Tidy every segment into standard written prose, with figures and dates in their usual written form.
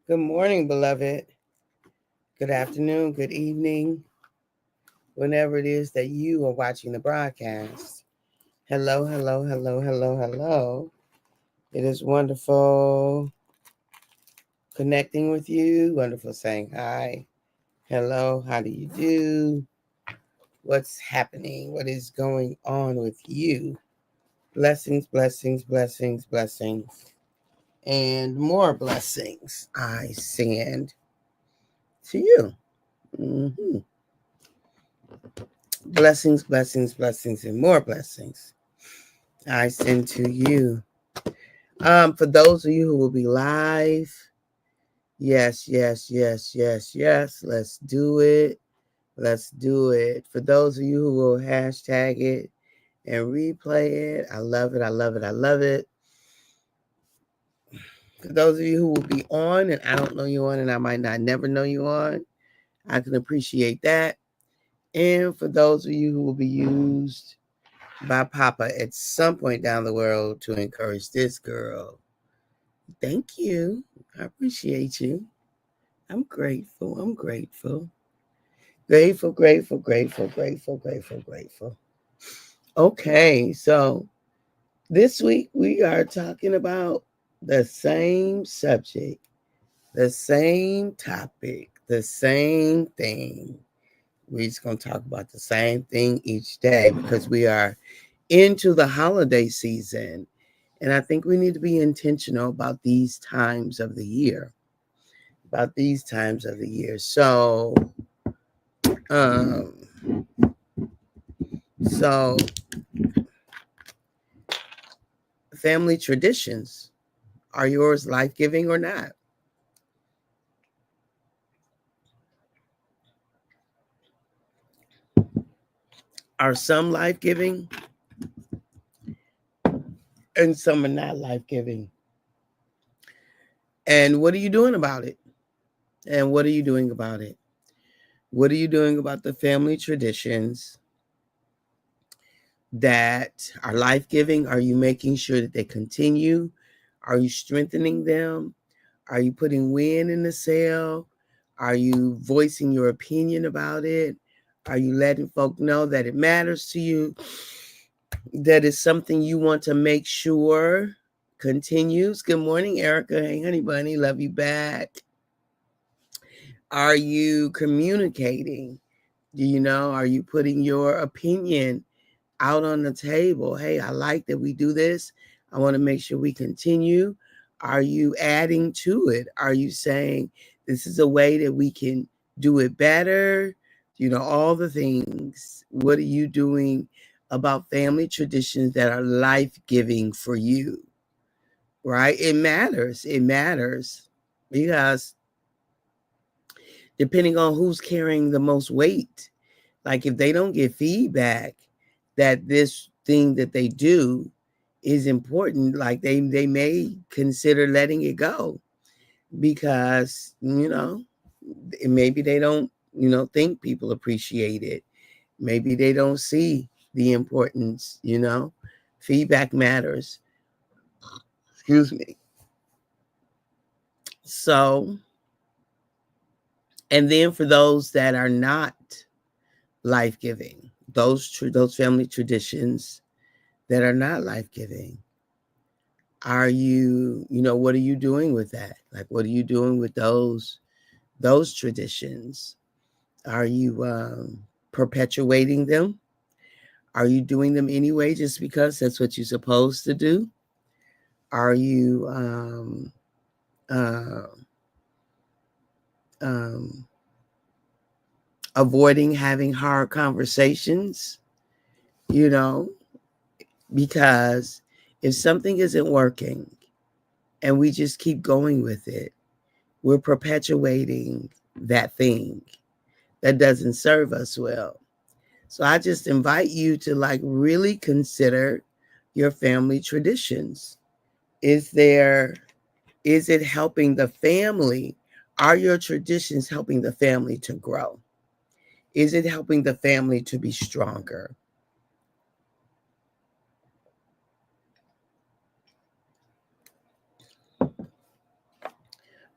Good morning, beloved. Good afternoon, good evening, whenever it is that you are watching the broadcast. Hello, hello, hello, hello, hello. It is wonderful connecting with you, wonderful saying hi. Hello, how do you do? What's happening? What is going on with you? Blessings, blessings, blessings, blessings, and more blessings I send to you. Mhm. Blessings, blessings, blessings, and more blessings I send to you. For those of you who will be live, yes, yes, yes, yes, yes, let's do it. Let's do it. For those of you who will hashtag it and replay it, I love it. I love it. I love it. For those of you who will be on and I don't know you on and I might not never know you on, I can appreciate that. And for those of you who will be used by Papa at some point down the road to encourage this girl, thank you. I appreciate you. I'm grateful. I'm grateful. Grateful, grateful, grateful, grateful, grateful, grateful. Okay, so this week we are talking about the same subject, the same topic, the same thing. We're just going to talk about the same thing each day because we are into the holiday season. And I think we need to be intentional about these times of the year. About these times of the year. Um, so family traditions, are yours life giving or not? Are some life giving and some are not life giving? And what are you doing about it? And what are you doing about it? What are you doing about the family traditions that are life giving? Are you making sure that they continue? Are you strengthening them? Are you putting wind in the sail? Are you voicing your opinion about it? Are you letting folk know that it matters to you? That is something you want to make sure continues. Good morning, Erica. Hey, honey bunny, love you back. Are you communicating? Are you putting your opinion out on the table? Hey, I like that we do this. I want to make sure we continue. Are you adding to it? Are you saying this is a way that we can do it better? All the things. What are you doing about family traditions that are life-giving for you? Right? It matters. It matters because depending on who's carrying the most weight, like if they don't get feedback that this thing that they do is important, like they may consider letting it go because maybe they don't think people appreciate it. Maybe they don't see the importance. Feedback matters. Excuse me. So, and then for those that are not life-giving, those family traditions that are not life-giving, are you, what are you doing with that? Like, what are you doing with those traditions? Are you perpetuating them? Are you doing them anyway just because that's what you're supposed to do? Are you uh, um, avoiding having hard conversations? You know, because if something isn't working and we just keep going with it, we're perpetuating that thing that doesn't serve us well. So I just invite you to like really consider your family traditions. Is it helping the family? Are your traditions helping the family to grow? Is it helping the family to be stronger?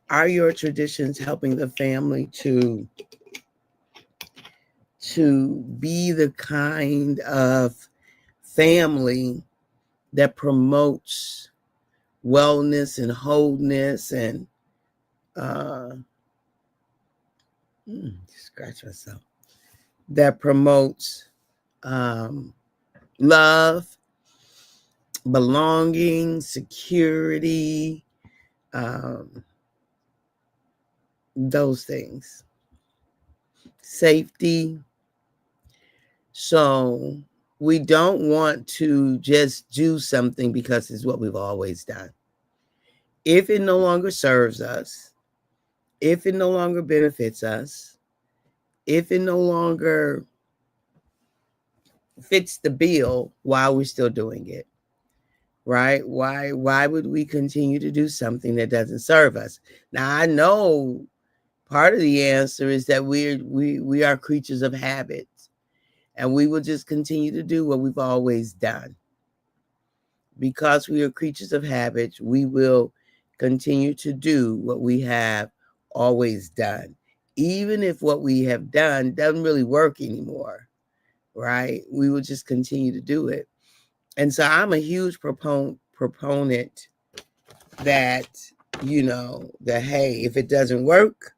Are your traditions helping the family to be the kind of family that promotes wellness and wholeness and scratch myself, that promotes love, belonging, security, those things, safety. So we don't want to just do something because it's what we've always done. If it no longer serves us, if it no longer benefits us, if it no longer fits the bill, why are we still doing it? Right? Why would we continue to do something that doesn't serve us? Now I know part of the answer is that we are creatures of habits, and we will just continue to do what we've always done. Because we are creatures of habits, we will continue to do what we have always done, even if what we have done doesn't really work anymore, right? We will just continue to do it. And so I'm a huge proponent that, that, hey, if it doesn't work,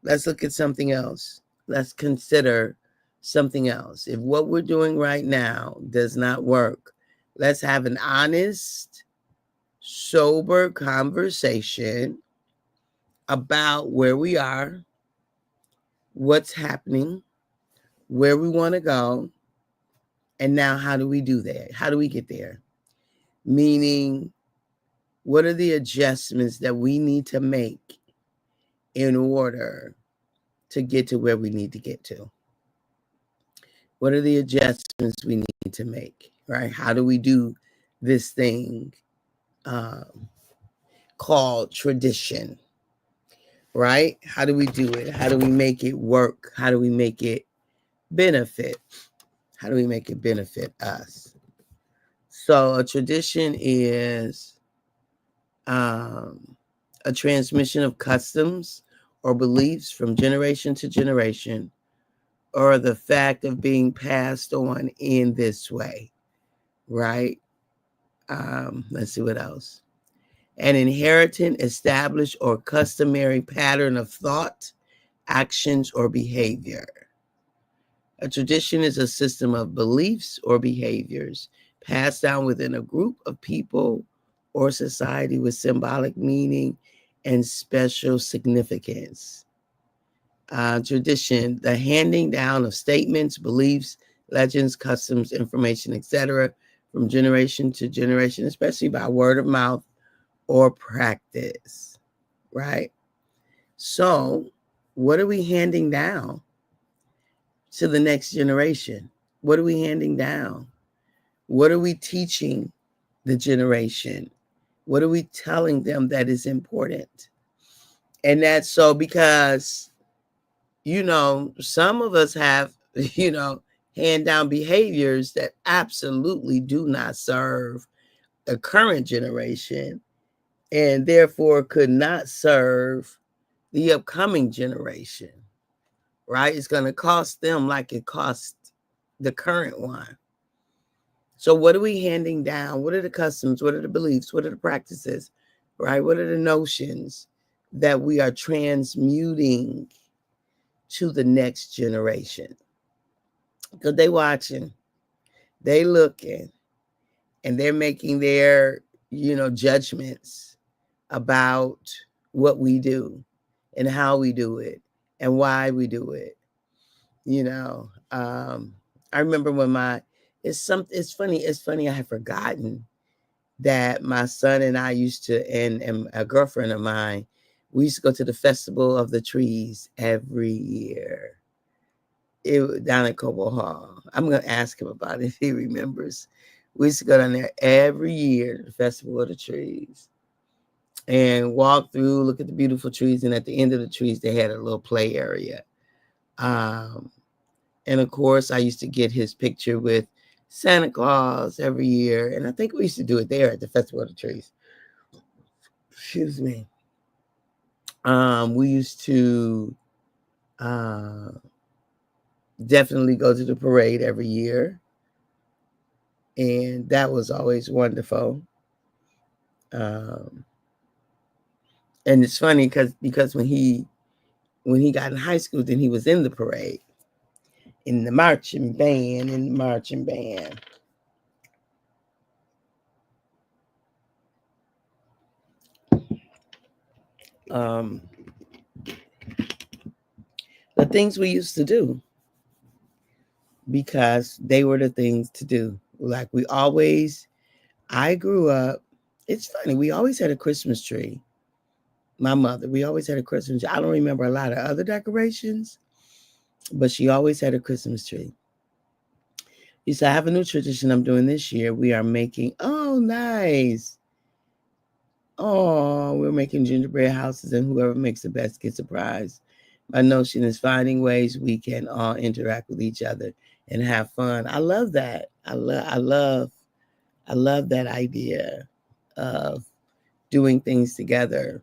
let's look at something else. Let's consider something else. If what we're doing right now does not work, let's have an honest, sober conversation about where we are, what's happening, where we want to go, and now how do we do that? How do we get there? Meaning, what are the adjustments that we need to make in order to get to where we need to get to? What are the adjustments we need to make, right? How do we do this thing called tradition, right? How do we do it? How do we make it work? How do we make it benefit? How do we make it benefit us? So a tradition is a transmission of customs or beliefs from generation to generation, or the fact of being passed on in this way, right? Let's see what else. An inherited, established, or customary pattern of thought, actions, or behavior. A tradition is a system of beliefs or behaviors passed down within a group of people or society with symbolic meaning and special significance. Tradition, the handing down of statements, beliefs, legends, customs, information, etc., from generation to generation, especially by word of mouth or practice, right? So, what are we handing down to the next generation? What are we handing down? What are we teaching the generation? What are we telling them that is important? And that's so because, some of us have, hand down behaviors that absolutely do not serve the current generation and therefore could not serve the upcoming generation, right? It's going to cost them like it cost the current one. So what are we handing down? What are the customs? What are the beliefs? What are the practices, right? What are the notions that we are transmuting to the next generation? Because they watching, they looking, and they're making their, judgments about what we do and how we do it and why we do it. I remember when it's funny, I have forgotten that my son and I used to, and a girlfriend of mine, we used to go to the Festival of the Trees every year. Down at Cobo Hall. I'm going to ask him about it if he remembers. We used to go down there every year to the Festival of the Trees and walk through, look at the beautiful trees. And at the end of the trees, they had a little play area. And of course, I used to get his picture with Santa Claus every year. And I think we used to do it there at the Festival of the Trees. Excuse me. We used to definitely go to the parade every year, and that was always wonderful. And it's funny because when he got in high school, then he was in the parade, in the marching band. The things we used to do, because they were the things to do. Like I grew up, it's funny, we always had a Christmas tree. My mother, we always had a Christmas tree. I don't remember a lot of other decorations, but she always had a Christmas tree. She said, I have a new tradition I'm doing this year. We are making, oh, nice. Oh, we're making gingerbread houses, and whoever makes the best gets a prize. My notion is finding ways we can all interact with each other and have fun. I love that. I love that idea of doing things together,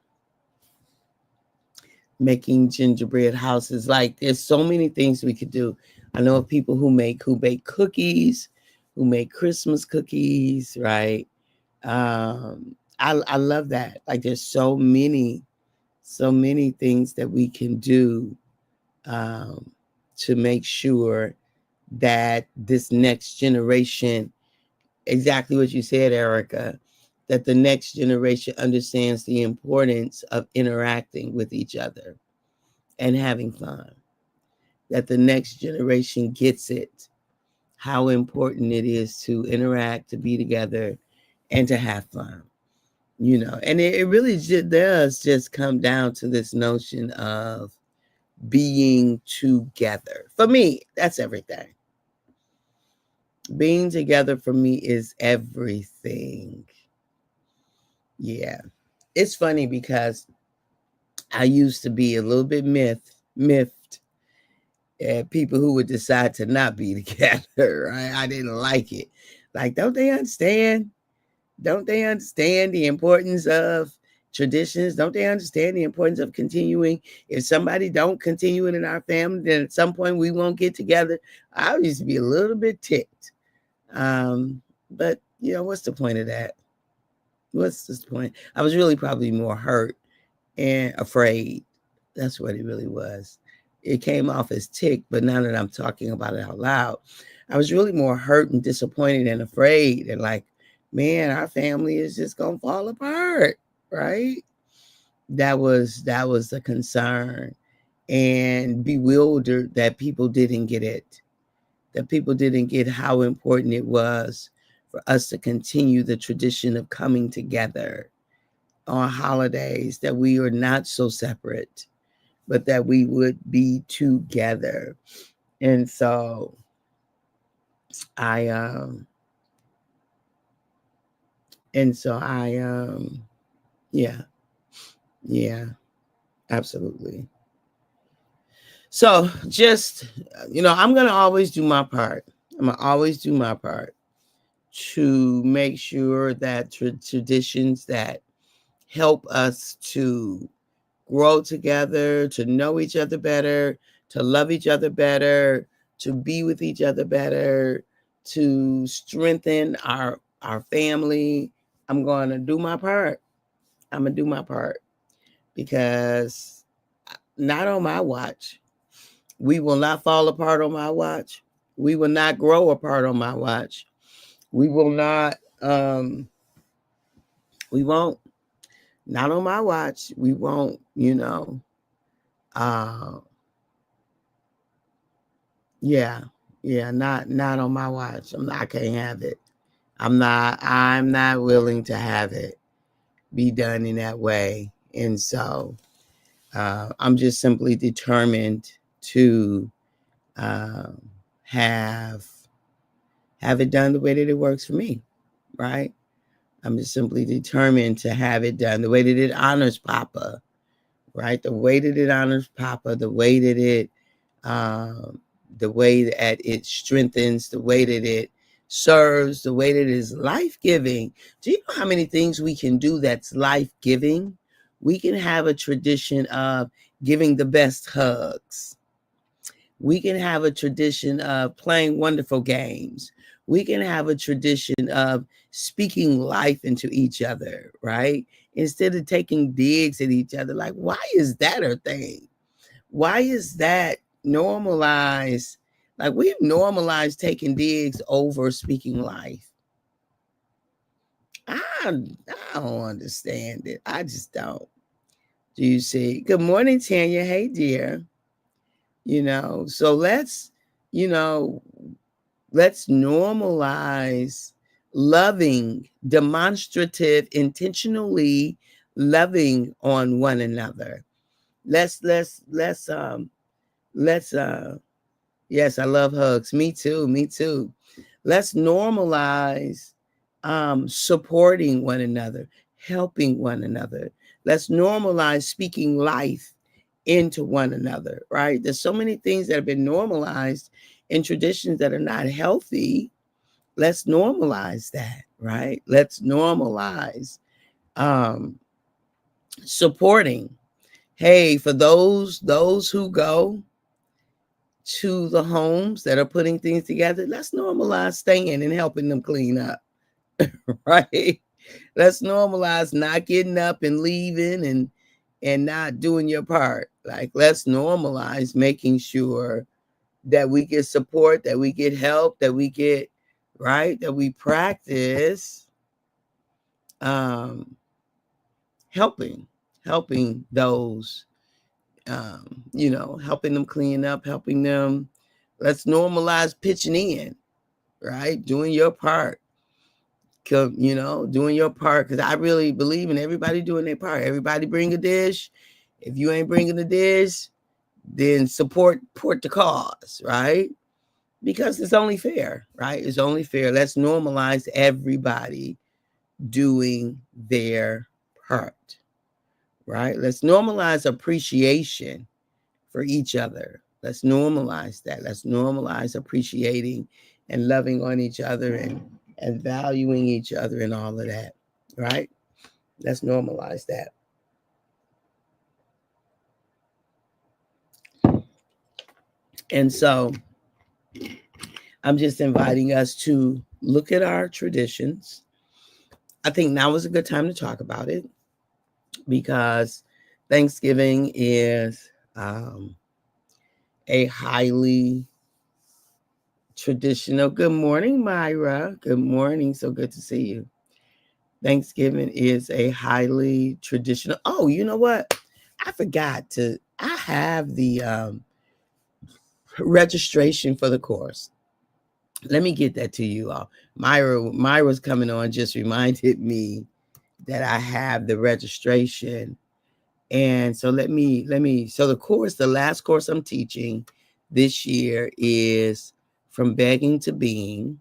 making gingerbread houses. Like, there's so many things we could do. I know of people who bake cookies, who make Christmas cookies, right? I love that. Like, there's so many things that we can do to make sure that this next generation, exactly what you said, Erica, that the next generation understands the importance of interacting with each other and having fun. That the next generation gets it, how important it is to interact, to be together, and to have fun. And it really does just come down to this notion of being together. For me, that's everything. Being together for me is everything. Yeah. It's funny because I used to be a little bit miffed at people who would decide to not be together, right? I didn't like it. Like, don't they understand? Don't they understand the importance of traditions? Don't they understand the importance of continuing? If somebody don't continue it in our family, then at some point we won't get together. I used to be a little bit ticked. But what's the point of that? What's the point? I was really probably more hurt and afraid. That's what it really was. It came off as tick, but now that I'm talking about it out loud, I was really more hurt and disappointed and afraid, and like, man, our family is just gonna fall apart, right? That was the concern, and bewildered that people didn't get it, that people didn't get how important it was for us to continue the tradition of coming together on holidays, that we are not so separate, but that we would be together. And so I yeah, absolutely. So just, I'm going to always do my part. I'm going to always do my part to make sure that traditions that help us to grow together, to know each other better, to love each other better, to be with each other better, to strengthen our family. I'm going to do my part. I'm going to do my part, because not on my watch. We will not fall apart on my watch. We will not grow apart on my watch. We will not we won't. Not on my watch. We won't, yeah. Yeah, not on my watch. I can't have it. I'm not willing to have it be done in that way. And so I'm just simply determined to have it done the way that it works for me, right? I'm just simply determined to have it done the way that it honors Papa, right? The way that it honors Papa, the way that it strengthens, the way that it serves, the way that it is life-giving. Do you know how many things we can do that's life-giving We can have a tradition of giving the best hugs. We can have a tradition of playing wonderful games. We can have a tradition of speaking life into each other, right? Instead of taking digs at each other. Like, why is that a thing? Why is that normalized? Like, we've normalized taking digs over speaking life. I don't understand it. I just don't. Do you see? Good morning, Tanya. Hey, dear. So you know, let's normalize loving, demonstrative, intentionally loving on one another. Let's yes, I love hugs. Me too. Me too. Let's normalize supporting one another, helping one another. Let's normalize speaking life into one another, right? There's so many things that have been normalized in traditions that are not healthy. Let's normalize that, right? Let's normalize um, supporting. Hey, for those who go to the homes that are putting things together, let's normalize staying and helping them clean up, right? Let's normalize not getting up and leaving and not doing your part. Like, let's normalize making sure that we get support, that we get help, that we get right, that we practice um helping those helping them clean up, helping them. Let's normalize pitching in, right? Doing your part. Doing your part, because I really believe in everybody doing their part. Everybody bring a dish. If you ain't bringing a dish, then support the cause, right? Because it's only fair, right? It's only fair. Let's normalize everybody doing their part, right? Let's normalize appreciation for each other. Let's normalize that. Let's normalize appreciating and loving on each other and valuing each other and all of that, right? Let's normalize that. And so I'm just inviting us to look at our traditions. I think now is a good time to talk about it because Thanksgiving is a highly traditional. Good morning, Myra. Good morning. So good to see you. Thanksgiving is a highly traditional. Oh, you know what? I have the registration for the course. Let me get that to you all. Myra's coming on just reminded me that I have the registration. And so so the last course I'm teaching this year is From Begging to Being.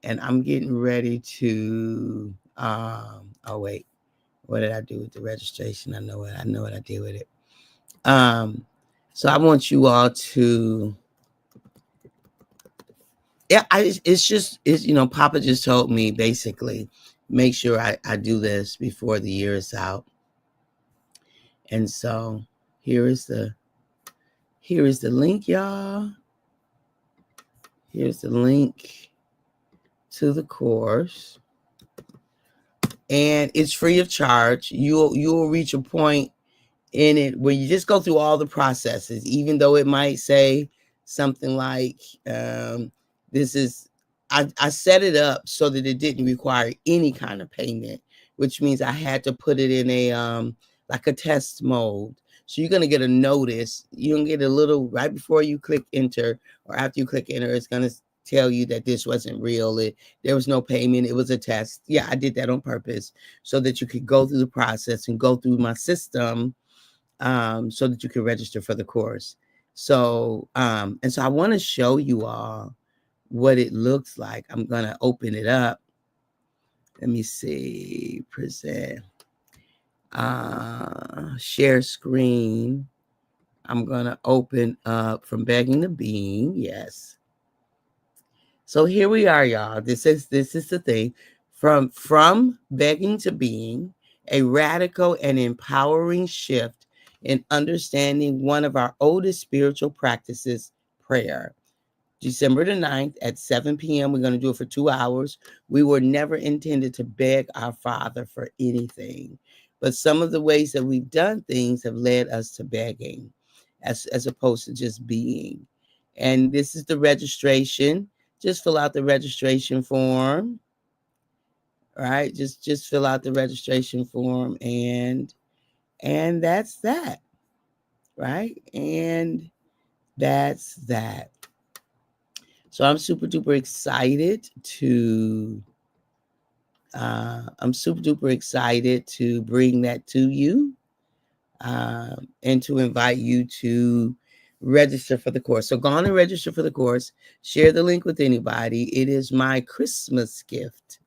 And I'm getting ready to oh wait, what did I do with the registration? I know what I did with it. So I want you all to Papa just told me basically make sure I do this before the year is out. And so here is the link, y'all. Here's the link to the course. And it's free of charge. You'll reach a point in it where you just go through all the processes, even though it might say something like this is I set it up so that it didn't require any kind of payment, which means I had to put it in a like a test mode. So you're going to get a notice. You're going to get a little right before you click enter, or after you click enter, it's going to tell you that this wasn't real. There was no payment. It was a test. Yeah, I did that on purpose so that you could go through the process and go through my system so that you can register for the course. So, and so I want to show you all what it looks like. I'm going to open it up. Let me see, present, share screen. I'm going to open up From Begging to Being. Yes. So here we are, y'all. This is the thing. From Begging to Being a radical and empowering shift in understanding one of our oldest spiritual practices, prayer. December the 9th at 7 p.m. We're going to do it for 2 hours. We were never intended to beg our Father for anything, but some of the ways that we've done things have led us to begging as opposed to just being. And this is the registration. Just fill out the registration form. All right, just fill out the registration form and that's that. Right? And that's that. So I'm super duper excited to bring that to you and to invite you to register for the course. So go on and register for the course. Share the link with anybody. It is my Christmas gift,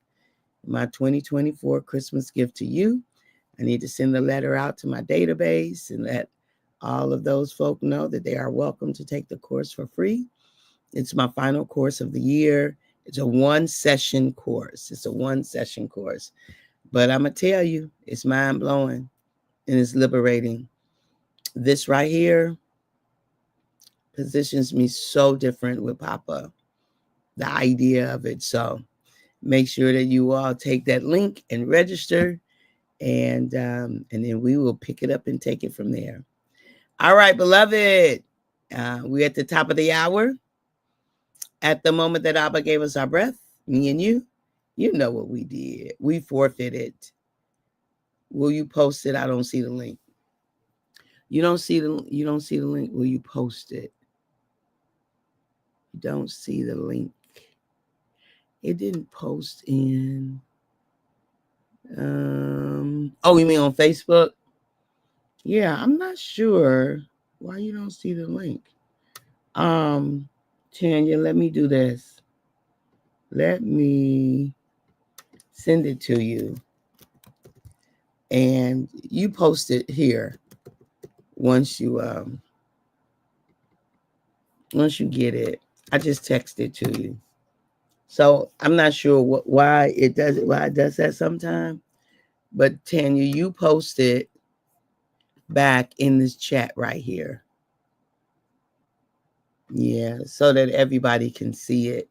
my 2024 Christmas gift to you. I need to send a letter out to my database and let all of those folk know that they are welcome to take the course for free. It's my final course of the year. It's a 1-session course. But I'm going to tell you, it's mind-blowing and it's liberating. This right here positions me so different with Papa, the idea of it. So make sure that you all take that link and register, and then we will pick it up and take it from there. All right, beloved. We're at the top of the hour. At the moment that Abba gave us our breath, me and you know what we did. We forfeited. Will you post it? I don't see the link. You don't see the link. Will you post it? You don't see the link. It didn't post in. Oh, you mean on Facebook? Yeah, I'm not sure why you don't see the link. Tanya, let me do this. Let me send it to you. And you post it here once you get it. I just texted it to you. So I'm not sure why it does that sometime. But Tanya, you post it back in this chat right here. Yeah, so that everybody can see it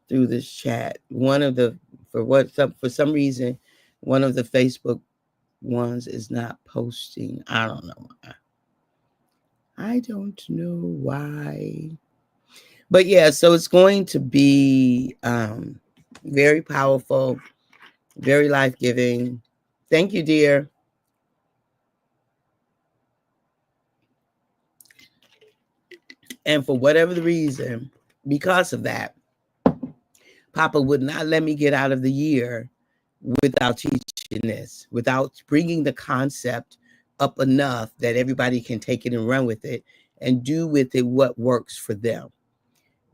through this chat. For some reason, one of the Facebook ones is not posting. I don't know why. But yeah, so it's going to be very powerful, very life-giving. Thank you, dear. And for whatever the reason, because of that, Papa would not let me get out of the year without teaching this, without bringing the concept up enough that everybody can take it and run with it and do with it what works for them.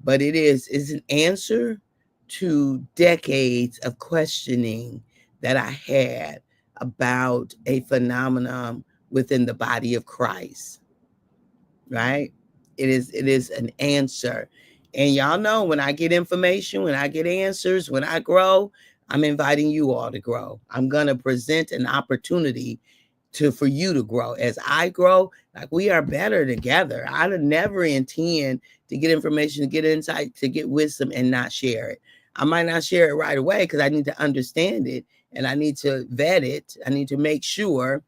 But it is an answer to decades of questioning that I had about a phenomenon within the body of Christ, right? It is an answer. And y'all know, when I get information, when I get answers, when I grow, I'm inviting you all to grow. I'm going to present an opportunity for you to grow. As I grow, like, we are better together. I would never intend to get information, to get insight, to get wisdom and not share it. I might not share it right away because I need to understand it and I need to vet it. I need to make sure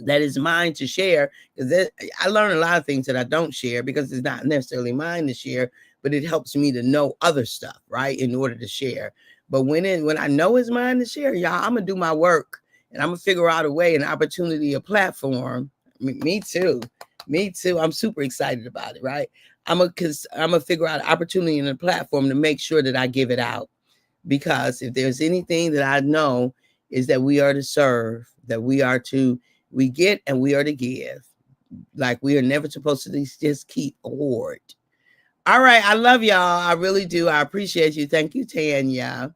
that is mine to share, because I learn a lot of things that I don't share because it's not necessarily mine to share, but it helps me to know other stuff, right, in order to share. But when I know it's mine to share, y'all, I'm gonna do my work and I'm gonna figure out a way, an opportunity, a platform. Me too. I'm super excited about it, right? I'm gonna figure out an opportunity and a platform to make sure that I give it out, because if there's anything that I know is that we are to serve, that we get and we are to give. Like, we are never supposed to just keep a hoard. All right. I love y'all. I really do. I appreciate you. Thank you, Tanya.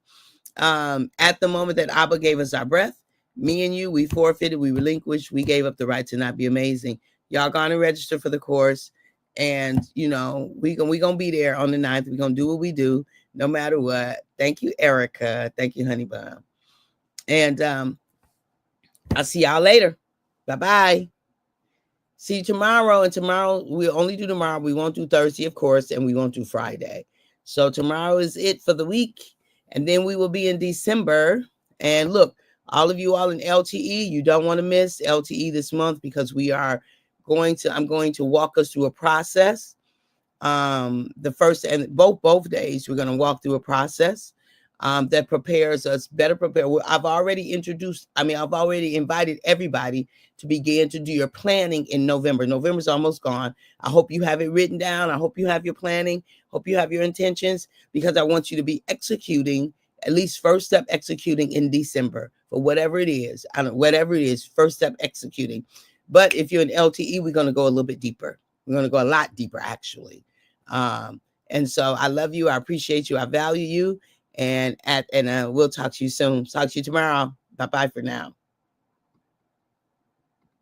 At the moment that Abba gave us our breath, me and you, we forfeited, we relinquished, we gave up the right to not be amazing. Y'all gonna register for the course. And, we gonna be there on the 9th. We're gonna do what we do, no matter what. Thank you, Erica. Thank you, Honey Bun. And I'll see y'all later. Bye-bye. See you tomorrow. And tomorrow, we'll only do tomorrow. We won't do Thursday, of course, and we won't do Friday. So tomorrow is it for the week. And then we will be in December. And look, all of you all in LTE, you don't want to miss LTE this month because I'm going to walk us through a process. The first and both days, we're going to walk through a process that prepares us better prepare. I've already invited everybody to begin to do your planning in November. November's almost gone. I hope you have it written down. I hope you have your planning. Hope you have your intentions, because I want you to be executing, at least first step executing in December for whatever it is. Whatever it is, first step executing. But if you're in LTE, we're going to go a little bit deeper. We're going to go a lot deeper, actually. And so I love you. I appreciate you. I value you. And we'll talk to you soon. Talk to you tomorrow. Bye-bye for now.